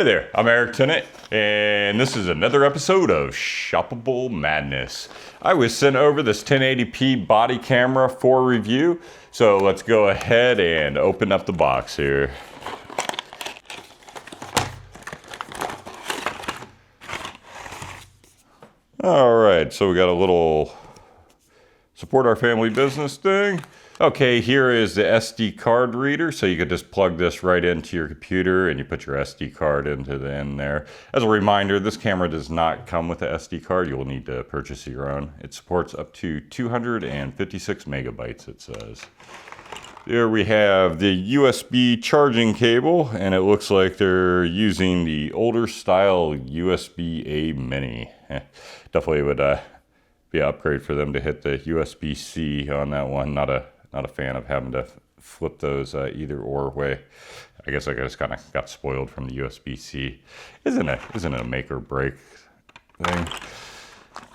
Hey there, I'm Eric Tennant, and this is another episode of Shoppable Madness. I was sent over this 1080p body camera for review, so let's go ahead and open up the box here. Alright, so we got a little support our family business thing. Okay, here is the SD card reader, so you could just plug this right into your computer and you put your SD card into the end there. As a reminder, this camera does not come with the SD card. You will need to purchase your own. It supports up to 256 megabytes, it says. There we have the USB charging cable, and it looks like they're using the older style USB-A mini. Definitely would be an upgrade for them to hit the USB-C on that one. Not a fan of having to flip those either or way. I guess I just kind of got spoiled from the USB-C. Isn't it a make or break thing?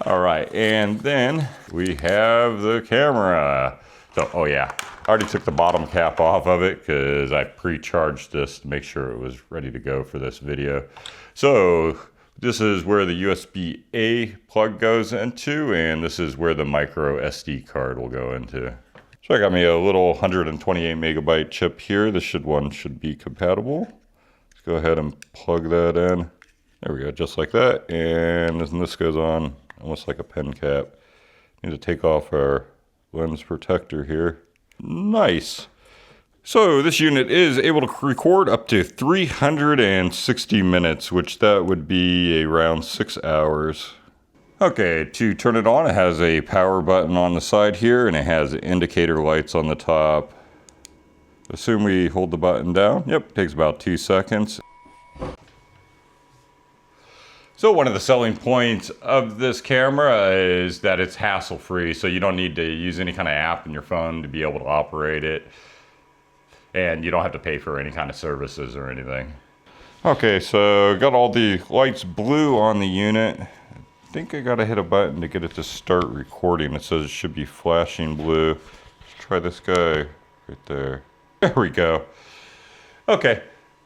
All right, and then we have the camera. So, oh yeah, I already took the bottom cap off of it because I pre-charged this to make sure it was ready to go for this video. So this is where the USB-A plug goes into, and this is where the micro SD card will go into. So I got me a little 128 megabyte chip here. This one should be compatible. Let's go ahead and plug that in. There we go, just like that. And this goes on almost like a pen cap. Need to take off our lens protector here. Nice. So this unit is able to record up to 360 minutes, which that would be around 6 hours. Okay, to turn it on, it has a power button on the side here, and it has indicator lights on the top. Assume we hold the button down. Yep, takes about 2 seconds. So one of the selling points of this camera is that it's hassle-free, so you don't need to use any kind of app in your phone to be able to operate it. And you don't have to pay for any kind of services or anything. Okay, so got all the lights blue on the unit. I think I gotta hit a button to get it to start recording. It says it should be flashing blue. Let's try this guy right there. There we go. Okay,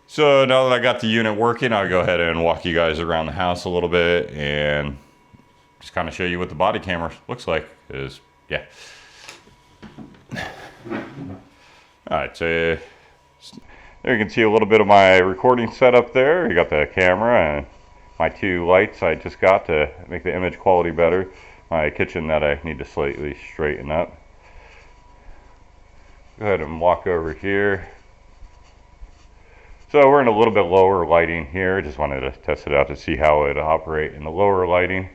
so now that I got the unit working, I'll go ahead and walk you guys around the house a little bit and just kind of show you what the body camera looks like. Yeah. All right, so there you can see a little bit of my recording setup there. You got the camera and my 2 lights I just got to make the image quality better. My kitchen that I need to slightly straighten up. Go ahead and walk over here. So we're in a little bit lower lighting here. Just wanted to test it out to see how it operates in the lower lighting.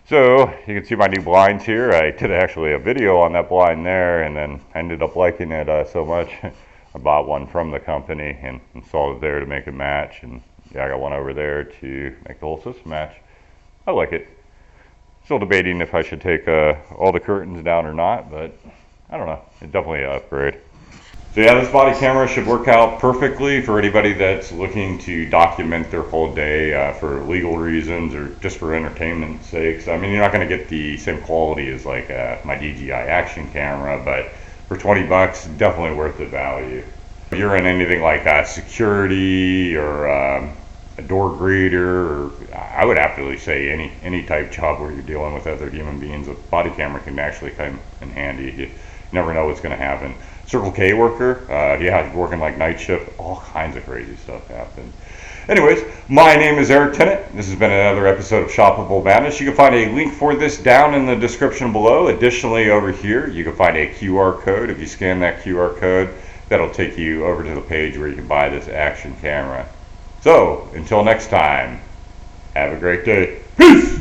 So you can see my new blinds here. I did actually a video on that blind there, and then I ended up liking it so much. I bought one from the company and installed it there to make it match. And yeah, I got one over there to make the whole system match. I like it. Still debating if I should take all the curtains down or not, but I don't know. It's definitely an upgrade. So yeah, this body camera should work out perfectly for anybody that's looking to document their whole day for legal reasons or just for entertainment sakes. I mean, you're not going to get the same quality as like my DJI action camera, but for 20 bucks, definitely worth the value. If you're in anything like security or a door greeter, or I would absolutely say any type job where you're dealing with other human beings, a body camera can actually come in handy. You never know what's going to happen. Circle K worker, yeah, working like night shift, all kinds of crazy stuff happens. Anyways, my name is Eric Tennant. This has been another episode of Shoppable Madness. You can find a link for this down in the description below. Additionally, over here, you can find a QR code. If you scan that QR code, that'll take you over to the page where you can buy this action camera. So, until next time, have a great day. Peace!